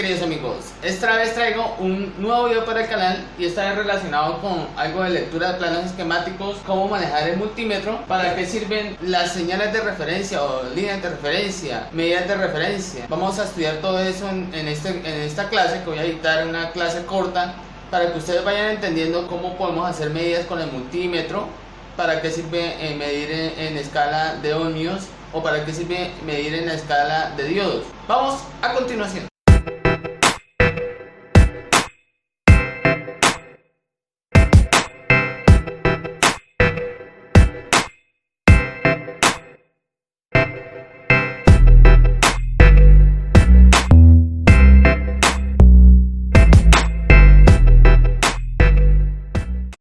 queridos amigos, esta vez traigo un nuevo video para el canal y esta vez relacionado con algo de lectura de planos esquemáticos, cómo manejar el multímetro, para qué sirven las señales de referencia o líneas de referencia, medidas de referencia. Vamos a estudiar todo eso en esta clase, que voy a editar una clase corta para que ustedes vayan entendiendo cómo podemos hacer medidas con el multímetro, para qué sirve medir en escala de ohmios o para qué sirve medir en la escala de diodos. Vamos a continuación.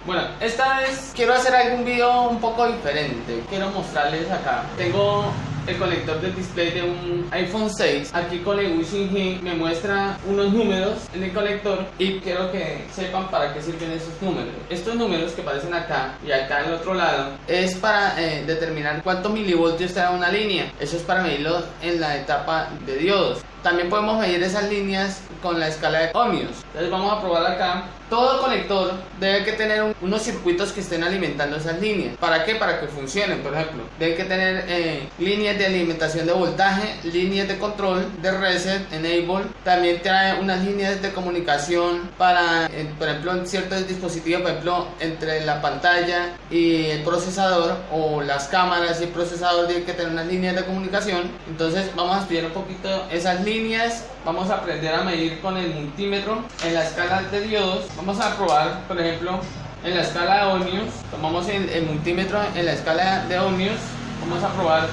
Bueno, esta vez quiero hacer algún video un poco diferente. Quiero mostrarles acá. Tengo el conector del display de un iPhone 6. Aquí con el Wishing me muestra unos números en el conector y quiero que sepan para qué sirven esos números. Estos números que aparecen acá y acá en el otro lado es para determinar cuántos milivoltios está una línea. Eso es para medirlo en la etapa de diodos. También podemos medir esas líneas con la escala de ohmios. Entonces vamos a probar acá. Todo conector debe que tener unos circuitos que estén alimentando esas líneas. ¿Para qué? Para que funcionen, por ejemplo. Debe que tener líneas de alimentación de voltaje, líneas de control, de reset, enable. También trae unas líneas de comunicación para, por ejemplo, en ciertos dispositivos, por ejemplo, entre la pantalla y el procesador, o las cámaras y el procesador debe que tener unas líneas de comunicación. Entonces vamos a estudiar un poquito esas líneas. Vamos a aprender a medir con el multímetro en la escala de diodos. Vamos a probar, por ejemplo, en la escala de ohmios. Tomamos el multímetro en la escala de ohmios. Vamos a probar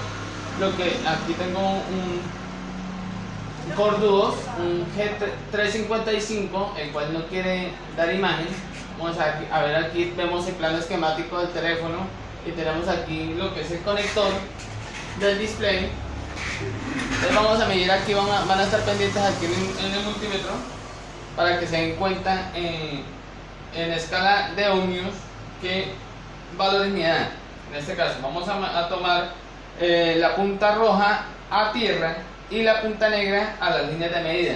lo que aquí tengo un Corduos, un G355, el cual no quiere dar imagen. Vamos a ver, aquí vemos el plano esquemático del teléfono y tenemos aquí lo que es el conector del display. Entonces vamos a medir aquí, van a estar pendientes aquí en el multímetro para que se den cuenta en escala de ohmios qué valores me dan. En este caso vamos a tomar la punta roja a tierra y la punta negra a las líneas de medida.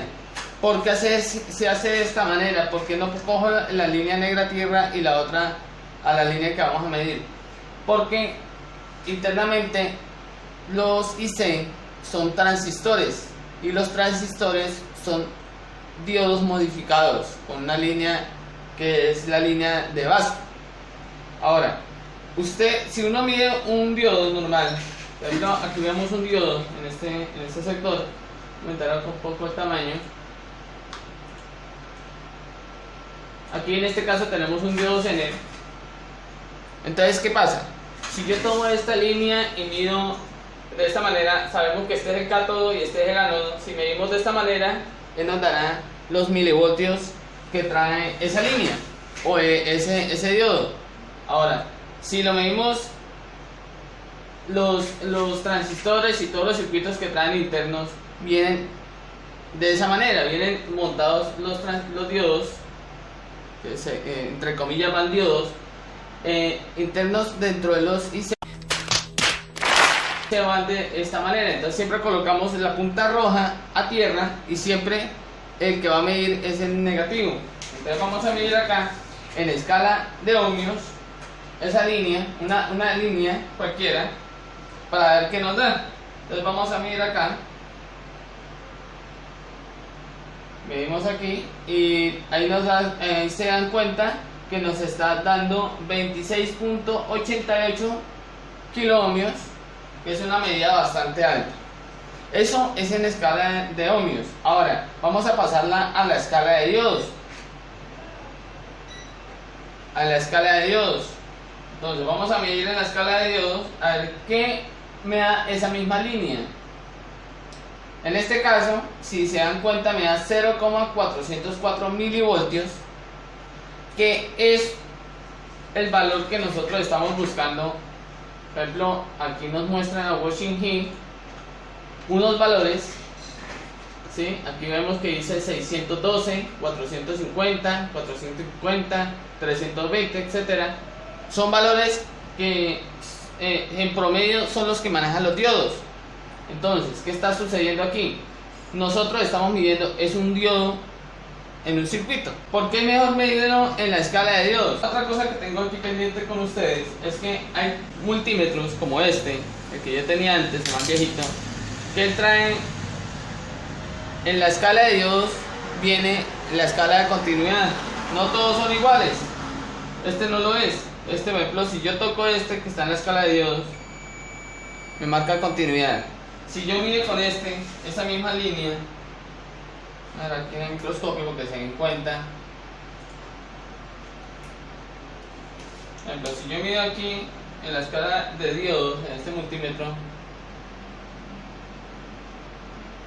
¿Por qué se hace de esta manera? Porque no cojo la línea negra a tierra y la otra a la línea que vamos a medir. Porque internamente los IC son transistores y los transistores son diodos modificados con una línea que es la línea de base. Ahora, si uno mide un diodo normal, por ejemplo, aquí vemos un diodo en este sector, aumentar un poco el tamaño. Aquí en este caso tenemos un diodo Zener. Entonces, ¿qué pasa? Si yo tomo esta línea y mido de esta manera, sabemos que este es el cátodo y este es el ánodo. Si medimos de esta manera, él nos dará los milivoltios que trae esa línea o ese diodo. Ahora, si lo medimos, los transistores y todos los circuitos que traen internos vienen de esa manera, vienen montados los diodos, que entre comillas van diodos internos dentro de los IC, se van de esta manera. Entonces siempre colocamos la punta roja a tierra y siempre el que va a medir es el negativo. Entonces vamos a medir acá en escala de ohmios esa línea, una línea cualquiera, para ver qué nos da. Entonces vamos a medir acá, medimos aquí y ahí se dan cuenta que nos está dando 26.88 kiloohmios, que es una medida bastante alta. Eso es en escala de ohmios. Ahora vamos a pasarla a la escala de diodos. Entonces vamos a medir en la escala de diodos a ver qué me da esa misma línea. En este caso, si se dan cuenta, me da 0,404 milivoltios, que es el valor que nosotros estamos buscando. Por ejemplo, aquí nos muestran a Washington unos valores, ¿sí? Aquí vemos que dice 612, 450, 450, 320, etcétera. Son valores que en promedio son los que manejan los diodos. Entonces, ¿qué está sucediendo aquí? nosotros estamos midiendo es un diodo en un circuito. ¿Por qué mejor medirlo en la escala de diodos? Otra cosa que tengo aquí pendiente con ustedes es que hay multímetros como este, el que yo tenía antes, el más viejito, que él trae en la escala de diodos, viene la escala de continuidad. No todos son iguales, este no lo es. Este, por ejemplo, si yo toco este que está en la escala de diodos, me marca continuidad. Si yo mido con esa misma línea, ahora aquí en el microscopio porque se den cuenta. Por ejemplo, si yo mido aquí en la escala de diodos, en este multímetro,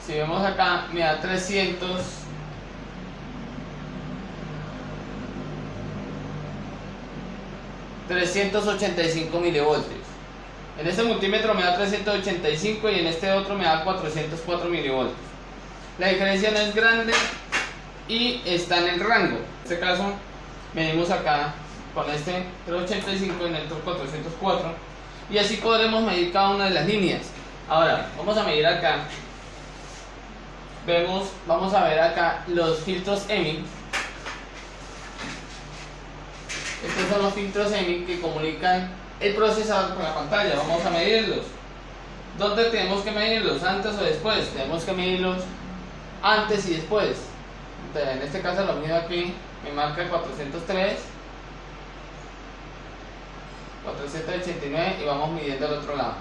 si vemos acá, me da 385 milivoltios. En este multímetro me da 385 y en este otro me da 404 milivoltios. La diferencia no es grande y está en el rango. En este caso medimos acá con este 385 y en el otro 404 y así podremos medir cada una de las líneas. Ahora vamos a medir acá. Vamos a ver acá los filtros EMI. Estos son los filtros EMI que comunican el procesador con la pantalla. Vamos a medirlos. ¿Dónde tenemos que medirlos? ¿Antes o después? Tenemos que medirlos antes y después. Entonces, en este caso lo mido aquí, me marca 403, 489 y vamos midiendo al otro lado.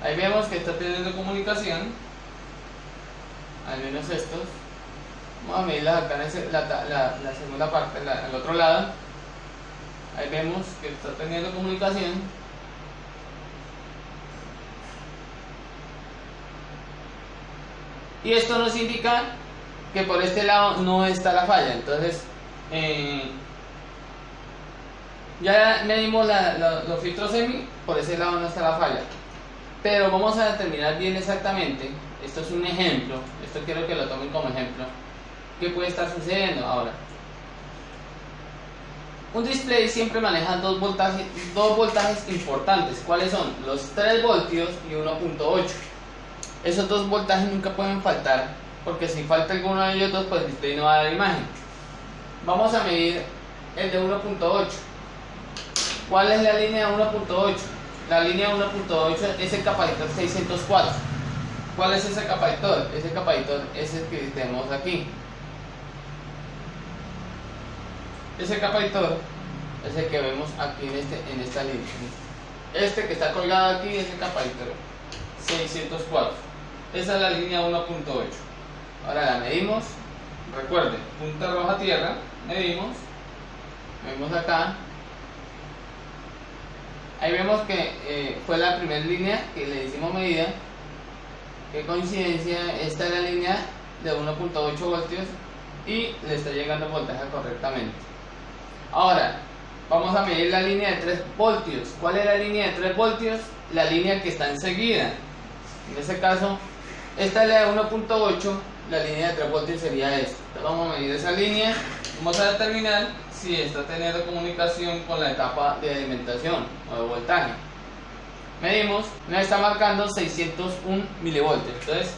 Ahí vemos que está teniendo comunicación, al menos estos. Vamos a medirlas acá en la segunda parte, al otro lado. Ahí vemos que está teniendo comunicación. Y esto nos indica que por este lado no está la falla. Entonces, ya medimos los filtros EMI, por ese lado no está la falla. Pero vamos a determinar bien exactamente. Esto es un ejemplo, esto quiero que lo tomen como ejemplo. ¿Qué puede estar sucediendo ahora? Un display siempre maneja dos voltajes importantes. ¿Cuáles son? Los 3 voltios y 1.8. Esos 2 voltajes nunca pueden faltar, porque si falta alguno de ellos dos, pues el display no va a dar imagen. Vamos a medir el de 1.8. ¿Cuál es la línea de 1.8? La línea 1.8 es el capacitor 604. ¿Cuál es ese capacitor? Ese capacitor es el que tenemos aquí. Ese capacitor es el que vemos aquí en esta línea. Este que está colgado aquí es el capacitor 604. Esa es la línea 1.8. Ahora la medimos. Recuerden, punta roja tierra. Medimos acá. Ahí vemos que fue la primera línea que le hicimos medida. Qué coincidencia, esta es la línea de 1.8 voltios y le está llegando el voltaje correctamente. Ahora vamos a medir la línea de 3 voltios. ¿Cuál es la línea de 3 voltios? La línea que está enseguida. En este caso, esta es la de 1.8, la línea de 3 voltios sería esta. Entonces vamos a medir esa línea, vamos a determinar si está teniendo comunicación con la etapa de alimentación o de voltaje. Medimos, nos está marcando 601 milivoltios. Entonces,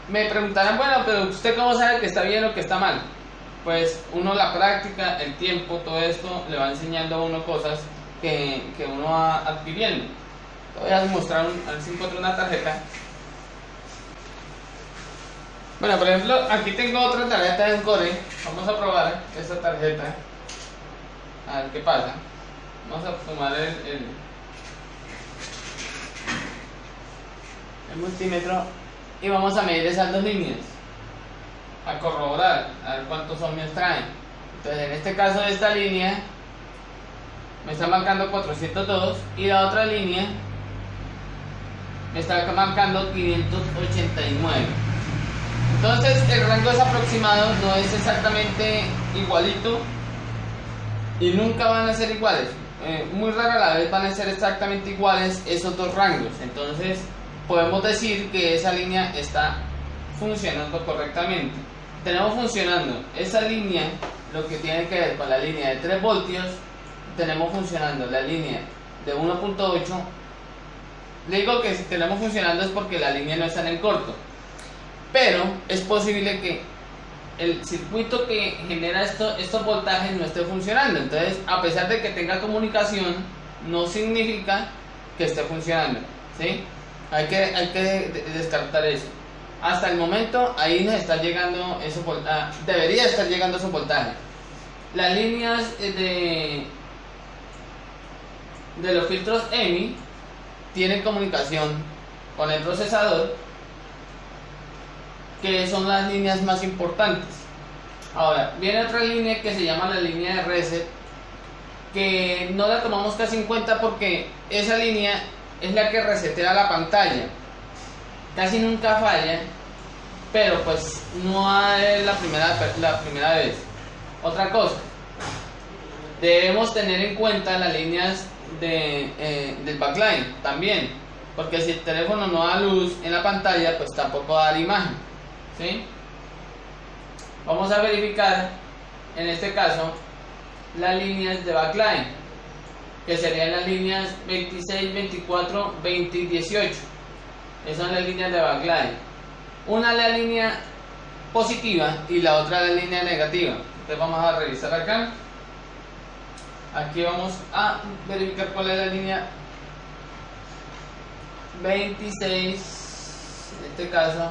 me preguntarán, bueno, pero ¿usted cómo sabe que está bien o que está mal? Pues uno, la práctica, el tiempo, todo esto le va enseñando a uno cosas que uno va adquiriendo. Te voy a mostrar, a ver si encuentro una tarjeta. Bueno, por ejemplo, aquí tengo otra tarjeta de Encore. Vamos a probar esta tarjeta, a ver qué pasa. Vamos a tomar el multímetro y vamos a medir esas dos líneas, a corroborar, a ver cuántos ohmios traen. Entonces, en este caso, esta línea me está marcando 402 y la otra línea me está marcando 589. Entonces, el rango es aproximado, no es exactamente igualito y nunca van a ser iguales. Muy rara la vez van a ser exactamente iguales esos dos rangos. Entonces, podemos decir que esa línea está funcionando correctamente. Tenemos funcionando esa línea, lo que tiene que ver con la línea de 3 voltios. Tenemos funcionando la línea de 1.8 Le digo que si tenemos funcionando es porque la línea no está en el corto, pero es posible que el circuito que genera estos voltajes no esté funcionando. Entonces, a pesar de que tenga comunicación, no significa que esté funcionando, ¿sí? Hay que descartar eso. Hasta el momento, ahí nos está llegando debería estar llegando esos voltajes. Las líneas de los filtros EMI tienen comunicación con el procesador, que son las líneas más importantes. Ahora, viene otra línea que se llama la línea de reset, que no la tomamos casi en cuenta porque esa línea es la que resetea la pantalla. Casi nunca falla, pero pues no es la primera vez. Otra cosa, debemos tener en cuenta las líneas del backlight también, porque si el teléfono no da luz en la pantalla, pues tampoco da la imagen, ¿sí? Vamos a verificar en este caso las líneas de backlight, que serían las líneas 26, 24, 20 y 18. Esas son las líneas de backlight. Una es la línea positiva y la otra es la línea negativa. Entonces vamos a revisar acá. Aquí vamos a verificar cuál es la línea 26, en este caso.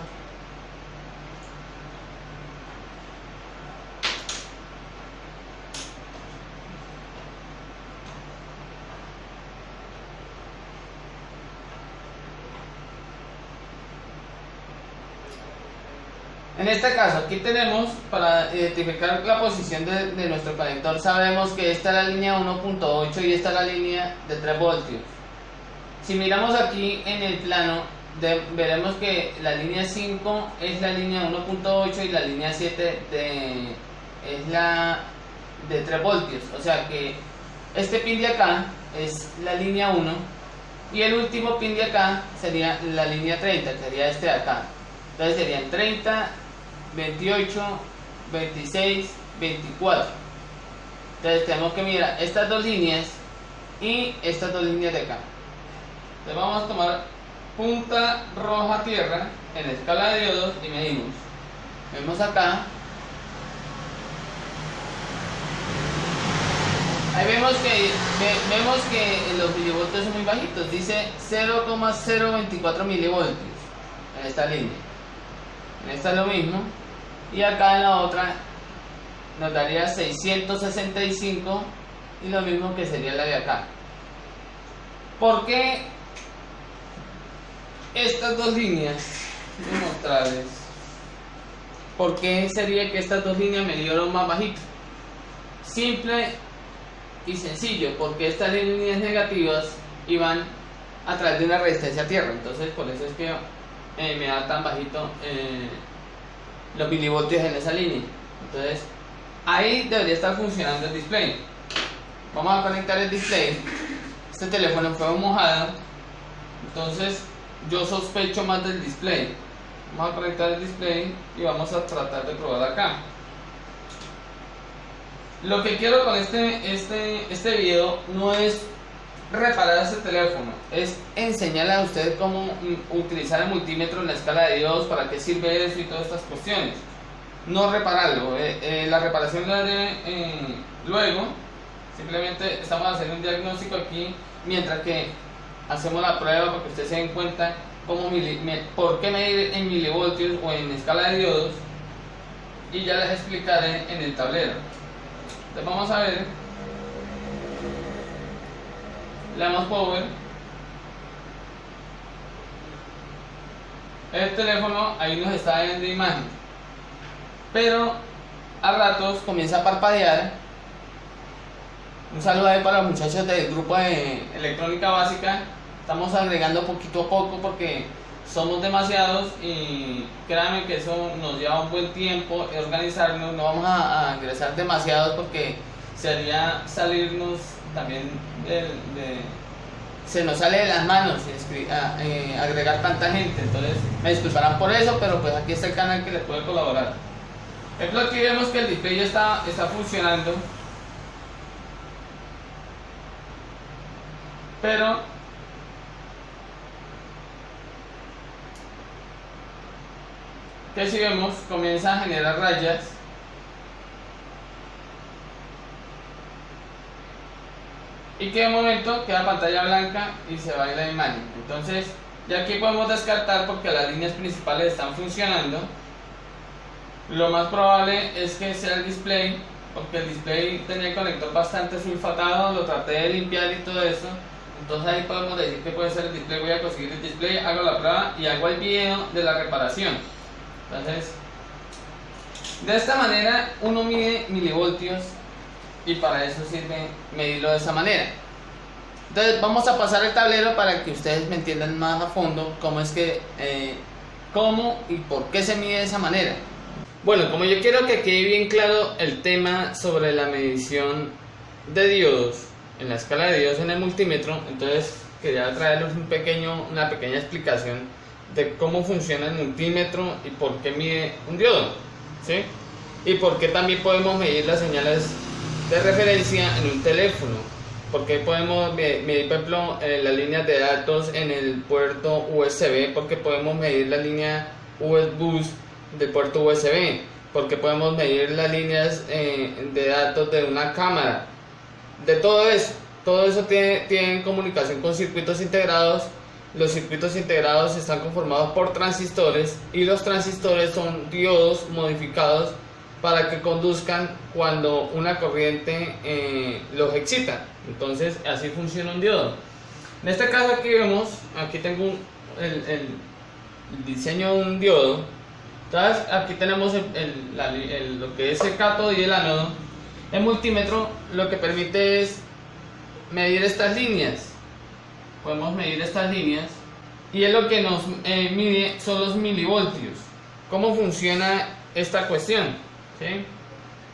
En este caso, aquí tenemos, para identificar la posición de nuestro conector, sabemos que esta es la línea 1.8 y esta es la línea de 3 voltios. Si miramos aquí en el plano, veremos que la línea 5 es la línea 1.8 y la línea 7 es la de 3 voltios. O sea que este pin de acá es la línea 1 y el último pin de acá sería la línea 30, que sería este de acá. Entonces serían 30, 28, 26, 24. Entonces tenemos que mirar estas dos líneas y estas dos líneas de acá. Entonces vamos a tomar punta roja tierra en la escala de diodos y medimos. Vemos acá. Ahí vemos que los milivoltios son muy bajitos. Dice 0,024 milivoltios en esta línea. En esta es lo mismo. Y acá en la otra nos daría 665 y lo mismo que sería la de acá. ¿Por qué estas dos líneas? Voy a mostrarles. ¿Por qué sería que estas dos líneas me dieron más bajito? Simple y sencillo, porque estas líneas negativas iban a través de una resistencia a tierra. Entonces por eso es que me da tan bajito los milivoltios en esa línea. Entonces ahí debería estar funcionando el display. Vamos a conectar el display. Este teléfono fue mojado, entonces yo sospecho más del display. Vamos a conectar el display y vamos a tratar de probar acá. Lo que quiero con este video no es reparar este teléfono, es enseñarle a ustedes cómo utilizar el multímetro en la escala de diodos, para qué sirve eso y todas estas cuestiones. No repararlo, la reparación la haré luego. Simplemente estamos haciendo un diagnóstico aquí mientras que hacemos la prueba, para que ustedes se den cuenta por qué medir en milivoltios o en escala de diodos, y ya les explicaré en el tablero. Entonces vamos a ver. Le damos power. El teléfono ahí nos está viendo imagen, pero a ratos comienza a parpadear. Un saludo ahí para los muchachos del grupo de electrónica básica. Estamos agregando poquito a poco porque somos demasiados y créanme que eso nos lleva un buen tiempo organizarnos. No vamos a ingresar demasiados porque sería salirnos también se nos sale de las manos agregar tanta gente. Entonces me disculparán por eso, pero pues aquí está el canal que les puede colaborar. Ejemplo, aquí vemos que el display ya está funcionando, pero que si vemos comienza a generar rayas y que de momento queda pantalla blanca y se va la imagen. Entonces ya aquí podemos descartar porque las líneas principales están funcionando. Lo más probable es que sea el display, porque el display tenía el conector bastante sulfatado, lo traté de limpiar y todo eso. Entonces ahí podemos decir que puede ser el display. Voy a conseguir el display, hago la prueba y hago el video de la reparación. Entonces, de esta manera uno mide milivoltios y para eso sirve medirlo de esa manera. Entonces vamos a pasar el tablero para que ustedes me entiendan más a fondo cómo es que, cómo y por qué se mide de esa manera. Bueno, como yo quiero que quede bien claro el tema sobre la medición de diodos en la escala de diodos en el multímetro, entonces quería traerles una pequeña explicación de cómo funciona el multímetro y por qué mide un diodo, ¿sí? Y por qué también podemos medir las señales de referencia en un teléfono, porque podemos medir, por ejemplo, las líneas de datos en el puerto USB, porque podemos medir la línea USB del puerto USB, porque podemos medir las líneas de datos de una cámara, de todo eso tiene comunicación con circuitos integrados. Los circuitos integrados están conformados por transistores y los transistores son diodos modificados para que conduzcan cuando una corriente los excita. Entonces así funciona un diodo. En este caso aquí tengo el diseño de un diodo. Entonces aquí tenemos lo que es el cátodo y el ánodo. El multímetro lo que permite es medir estas líneas. Podemos medir estas líneas y es lo que nos mide son los milivoltios. ¿Cómo funciona esta cuestión? ¿Sí?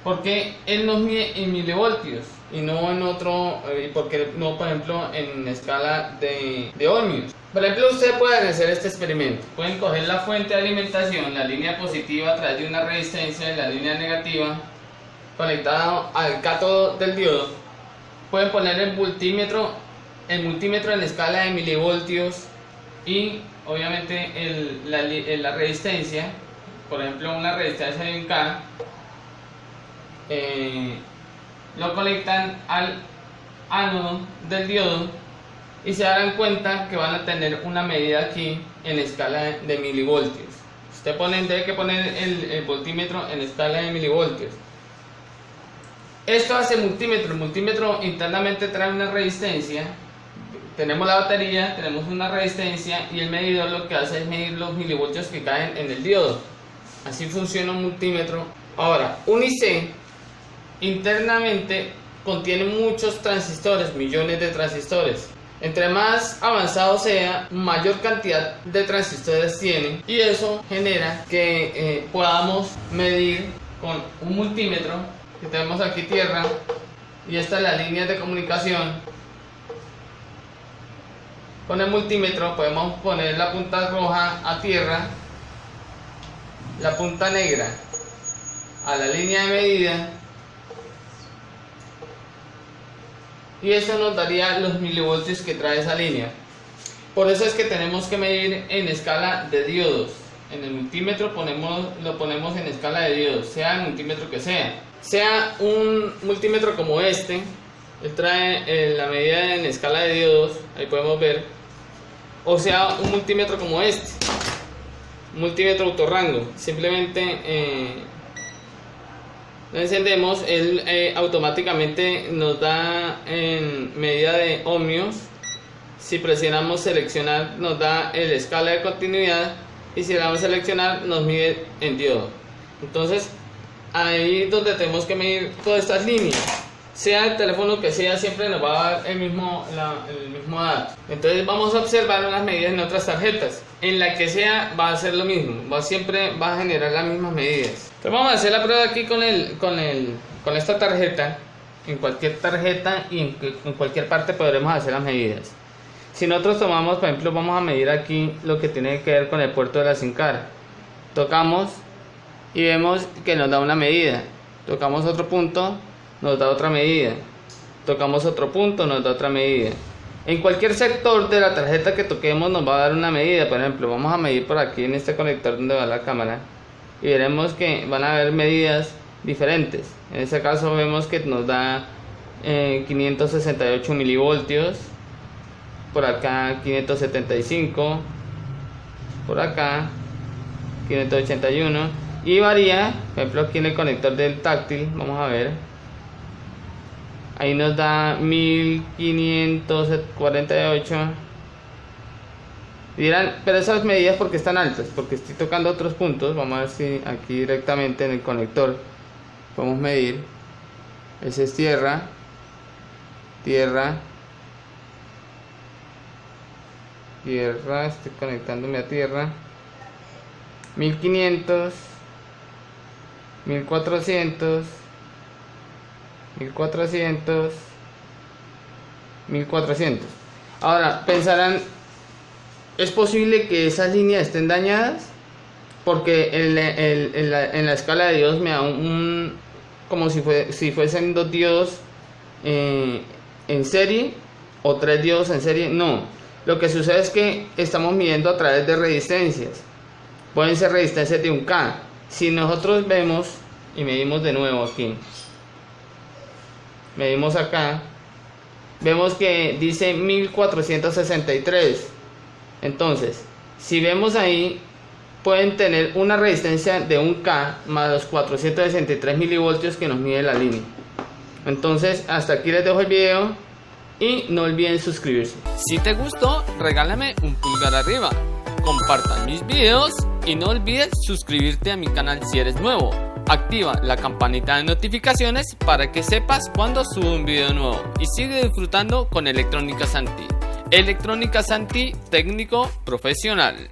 Porque él nos mide en milivoltios y no en otro, porque no, por ejemplo, en escala de ohmios. Por ejemplo, ustedes pueden hacer este experimento. Pueden coger la fuente de alimentación, la línea positiva a través de una resistencia y la línea negativa conectada al cátodo del diodo. Pueden poner el multímetro en escala de milivoltios y obviamente la resistencia, por ejemplo una resistencia de un K, lo conectan al ánodo del diodo y se darán cuenta que van a tener una medida aquí en escala de milivoltios. Usted debe que poner el voltímetro en escala de milivoltios. Esto hace el multímetro internamente trae una resistencia. Tenemos la batería, tenemos una resistencia y el medidor lo que hace es medir los milivoltios que caen en el diodo. Así funciona un multímetro. Ahora, un IC internamente contiene muchos transistores, millones de transistores. Entre más avanzado sea, mayor cantidad de transistores tiene y eso genera que podamos medir con un multímetro, que tenemos aquí tierra y esta es la línea de comunicación. Con el multímetro podemos poner la punta roja a tierra, la punta negra a la línea de medida y eso nos daría los milivoltios que trae esa línea. Por eso es que tenemos que medir en escala de diodos. En el multímetro lo ponemos en escala de diodos, sea el multímetro que sea. Sea un multímetro como este, él trae la medida en escala de diodos, ahí podemos ver, o sea un multímetro como este, un multímetro autorrango. Simplemente lo encendemos, él automáticamente nos da en medida de ohmios. Si presionamos seleccionar nos da el escala de continuidad y si le damos seleccionar nos mide en diodo. Entonces ahí es donde tenemos que medir todas estas líneas. Sea el teléfono que sea, siempre nos va a dar el mismo dato. Entonces vamos a observar unas medidas en otras tarjetas. En la que sea va a ser lo mismo, siempre va a generar las mismas medidas. Entonces vamos a hacer la prueba aquí con esta tarjeta. En cualquier tarjeta y en cualquier parte podremos hacer las medidas. Si nosotros tomamos, por ejemplo, vamos a medir aquí lo que tiene que ver con el puerto de la SIM card. Tocamos y vemos que nos da una medida. Tocamos otro punto, nos da otra medida. Tocamos otro punto, nos da otra medida. En cualquier sector de la tarjeta que toquemos nos va a dar una medida. Por ejemplo, vamos a medir por aquí en este conector donde va la cámara. y veremos que van a haber medidas diferentes. En este caso vemos que nos da 568 milivoltios, por acá 575, por acá 581, y varía. Por ejemplo, aquí en el conector del táctil, vamos a ver, ahí nos da 1548. Dirán, pero esas medidas porque están altas, porque estoy tocando otros puntos. Vamos a ver si aquí directamente en el conector podemos medir. Ese es tierra, estoy conectándome a tierra. 1500, 1400, 1400, 1400. Ahora pensarán, ¿es posible que esas líneas estén dañadas? Porque en la escala de diodos me da como si fuesen 2 diodos en serie o 3 diodos en serie. No, lo que sucede es que estamos midiendo a través de resistencias. Pueden ser resistencias de 1K. Si nosotros vemos y medimos de nuevo aquí, medimos acá, vemos que dice 1463. Entonces, si vemos ahí, pueden tener una resistencia de 1K más los 463 milivoltios que nos mide la línea. Entonces, hasta aquí les dejo el video y no olviden suscribirse. Si te gustó, regálame un pulgar arriba, compartan mis videos y no olvides suscribirte a mi canal si eres nuevo. Activa la campanita de notificaciones para que sepas cuando subo un video nuevo y sigue disfrutando con Electrónica Santi. Electrónica Santi, técnico profesional.